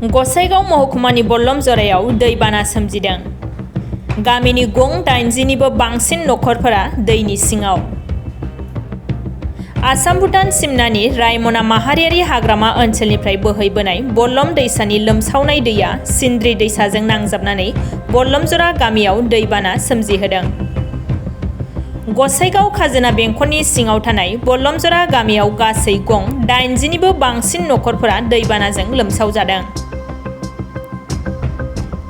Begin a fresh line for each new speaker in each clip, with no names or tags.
गसाइगाव महकुमानि लमझरायाव दैबाना सोमजिदों। गामिनि गं 80निबो बांसिन नखरफोरा दैनि सिङाव। आसाम-भुटान सिमनानि रायमना माहारियारि हाग्रामा ओनसोलनिफ्राय बोहैबोनाय बल्लम दैसानि लोमसावनाय दैया सिन्द्रि दैसाजों नांजाबनानै लमझरा गामियाव दैबाना सोमजिहोदों। गसाइगाव खाजोना बेंखननि सिङाव थानाय लमझरा गामियाव गासै गं 80निबो बांसिन नखरफोरा दैबानाजों लोमसावजादों।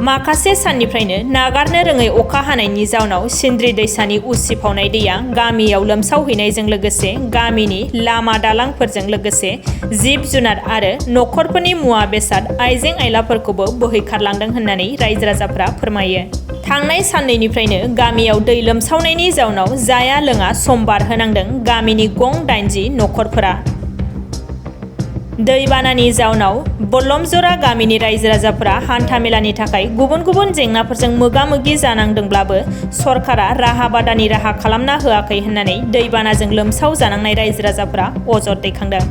माखासे साननिफ्रायनो नागारनो रोङै अखा हानायनि जाउनाव सिन्द्रि दैसानि उसिफावनाय दैया गामियाव लोमसावहैनायजों लोगोसे गामिनि लामा दालांफोरजों लोगोसे जिब-जुनार आरो नखरफोरनि मुवा बेसाद आइजें आइलाफोरखौबो बोहैखारलांदों होननानै रायजो राजाफोरा फोरमायो। थांनाय साननैनिफ्रायनो गामियाव दै लोमसावनायनि जाउनाव जाया लोङा सम बारहोनांदों गामिनि गं 80 नखरफोरा। दैबानानि जाउनाव लमझरा गामिनि रायजो राजाफोरा हान्थामेलानि थाखाय गुबुन गुबुन जेंनाफोरजों मोगा-मोगि जानांदोंब्लाबो सरकारा राहा बादानि राहा खालामना होआखै होननानै दैबानाजों लोमसाव जानांनाय रायजो राजाफोरा अजद दैखांदों।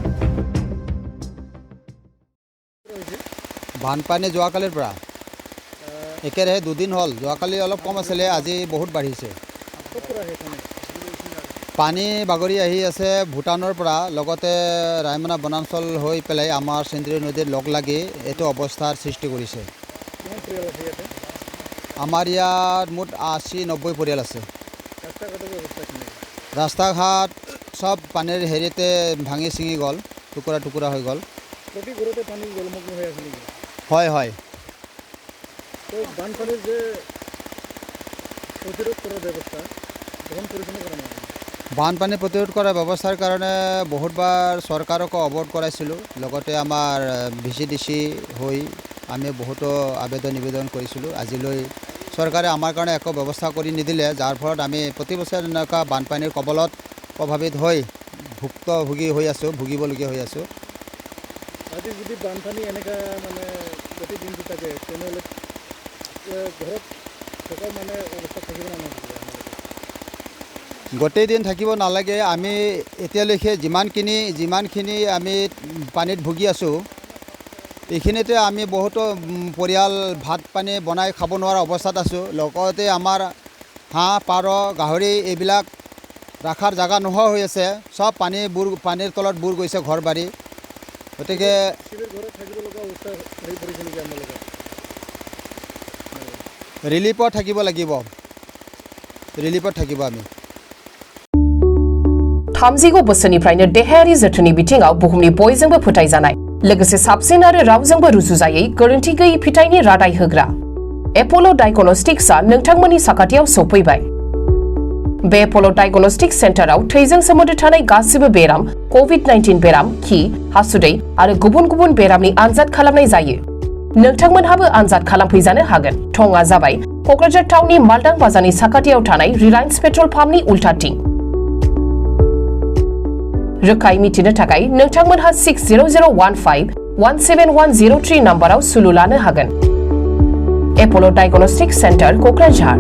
বানপানী যোৱাকালিৰ পৰা একেৰাহে দুদিন হ'ল। যোৱাকালি অলপ কম আছিলে, আজি বহুত বাঢ়িছে। পানী বাগৰি আহি আছে ভূটানৰ পৰা, লগতে ৰায়মনা বনাঞ্চল হৈ পেলাই আমাৰ সিন্দ্ৰি নদীৰ লগ লাগি এইটো অৱস্থাৰ সৃষ্টি কৰিছে। আমাৰ ইয়াত মুঠ 80-90 পৰিয়াল আছে। ৰাস্তা ঘাট সব পানীৰ হেৰিতে ভাঙি ছিঙি গ'ল, টুকুৰা টুকুৰা হৈ গ'ল। হয় হয়। বানপানী প্ৰতিৰোধ কৰাৰ ব্যৱস্থাৰ কাৰণে বহুতবাৰ চৰকাৰকো অৱগত কৰাইছিলোঁ। লগতে আমাৰ VCDC হৈ আমি বহুতো আবেদন নিবেদন কৰিছিলোঁ। আজিলৈ চৰকাৰে আমাৰ কাৰণে একো ব্যৱস্থা কৰি নিদিলে, যাৰ ফলত আমি প্ৰতি বছৰে এনেকুৱা বানপানীৰ কবলত প্ৰভাৱিত হৈ ভুগিবলগীয়া হৈ আছোঁ।
আজি যদি বানপানী এনেকা মানে প্ৰতিদিন থাকে তেনেহ'লে ঘৰত থকা মানে অৱস্থা থাকিব নালাগে।
গোটেই দিন থাকিব নালাগে। আমি এতিয়ালৈকে যিমানখিনি আমি পানীত ভুগি আছোঁ, এইখিনিতে আমি বহুতো পৰিয়াল ভাত পানী বনাই খাব নোৱাৰা অৱস্থাত আছোঁ। লগতে আমাৰ হাঁহ পাৰ গাহৰি এইবিলাক ৰখাৰ জেগা নোহোৱা হৈ আছে। সব পানীৰ তলত বুৰ গৈছে ঘৰ বাৰী। গতিকে ৰিলিফত থাকিব লাগিব আমি।
30 बोसोरनिफ्रायनो देहायारि जोथोननि बिथिङाव बुहुमनि बयजोंबो फोथायजानाय लोगोसे साबसिन आरो रावजोंबो रुजुजायै गोरोन्थि गैयै फिथाइनि रादाय होग्रा एप'ल' डायग्नोस्टिक्सआ नोंथांमोननि साखाथियाव सौफैबाय। बे एप'ल' डायग्नोस्टिक्स सेन्टाराव थैजों सोमोन्दो थानाय गासिबो बेराम, COVID-19 बेराम, खि, हासुदै आरो गुबुन गुबुन बेरामनि आनजाद खालामनाय जायो। नोंथांमोनहाबो आनजाद खालामफैजानो हागोन। थंआ जाबाय क'क्राझार टाउननि मालदां बाजारनि साखाथियाव थानाय रिलायन्स पेट्रल पाम्पनि उल्टाथिं। रोखायै मिथिनो थाखाय नोंथांमोनहा 60015-17103 नाम्बाराव सुलु लानो हागोन। एप'ल' डायग्नोस्टिक्स सेन्टार क'क्राझार।